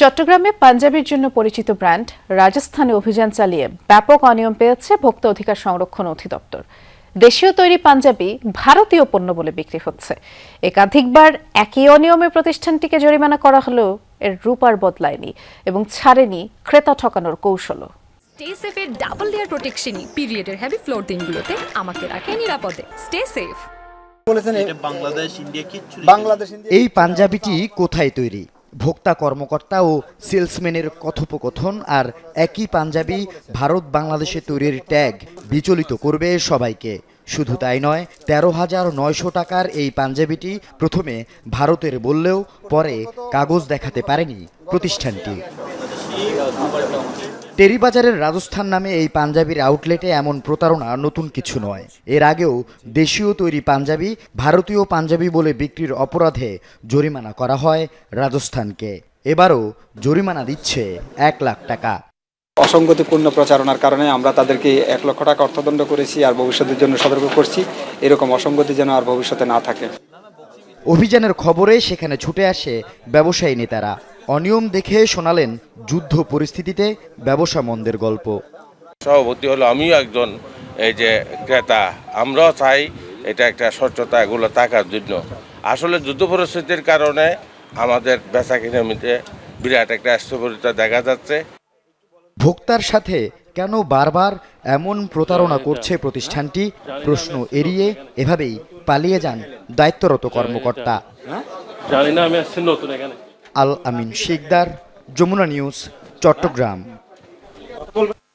চট্টগ্রামে পাঞ্জাবির জন্য পরিচিত ব্র্যান্ড রাজস্থানে অভিযান চালিয়ে ব্যাপক অনিয়ম পেয়েছে ভোক্তা অধিকার সংরক্ষণ অধিদপ্তর। দেশীয় তৈরি পাঞ্জাবি ভারতীয় পণ্য বলে বিক্রি হচ্ছে। একাধিকবার একই অনিয়মে প্রতিষ্ঠানটিকে জরিমানা করা হলেও এর রূপ আর বদলায়নি এবং ছাড়েনি ক্রেতা ঠকানোর কৌশলও। স্টে সেফের ডাবল লেয়ার প্রোটেকশনই পিরিয়ডের হেভি ফ্লোর দিনগুলোতে আমাকে রাখে নিরাপদে। Stay safe. এই পাঞ্জাবিটি কোথায় তৈরি? ভোক্তা কর্মকর্তা ও সেলসম্যানের কথোপকথন আর একই পাঞ্জাবি ভারত বাংলাদেশে তৈরির ট্যাগ বিচলিত করবে সবাইকে। শুধু তাই নয়, 13,900 টাকার এই পাঞ্জাবিটি প্রথমে ভারতের বললেও পরে কাগজ দেখাতে পারেনি প্রতিষ্ঠানটি। টেরিবাজারের রাজস্থান নামে এই পাঞ্জাবির আউটলেটে এমন প্রতারণা নতুন কিছু নয়। এর আগেও দেশীয় তৈরি পাঞ্জাবি ভারতীয় পাঞ্জাবি বলে বিক্রির অপরাধে জরিমানা করা হয় রাজস্থানকে। এবারও জরিমানা দিচ্ছে 1 লাখ টাকা। অসঙ্গতিপূর্ণ প্রচারণার কারণে আমরা তাদেরকে 1 লক্ষ টাকা অর্থদণ্ড করেছি আর ভবিষ্যতের জন্য সতর্ক করছি এরকম অসঙ্গতি যেন আর ভবিষ্যতে না থাকে। অভিযানের খবরে সেখানে ছুটে আসে ব্যবসায়ী নেতারা। অনিয়ম দেখে শোনালেন যুদ্ধ পরিস্থিতিতে ব্যবসা মন্দের গল্প। সভাপতি হলো আমিও একজন এই যে ক্রেতা, আমরাও চাই এটা একটা স্বচ্ছতা এগুলো থাকার জন্য। আসলে যুদ্ধ পরিস্থিতির কারণে আমাদের বেচা কিনামিতে বিরাট একটা স্থবিরতা দেখা যাচ্ছে। ভোক্তার সাথে কেন বারবার এমন প্রতারণা করছে প্রতিষ্ঠানটি? প্রশ্ন এড়িয়ে এভাবেই পালিয়ে যান দায়িত্বরত কর্মকর্তা। আল আমিন শিকদার, যমুনা নিউজ, চট্টগ্রাম।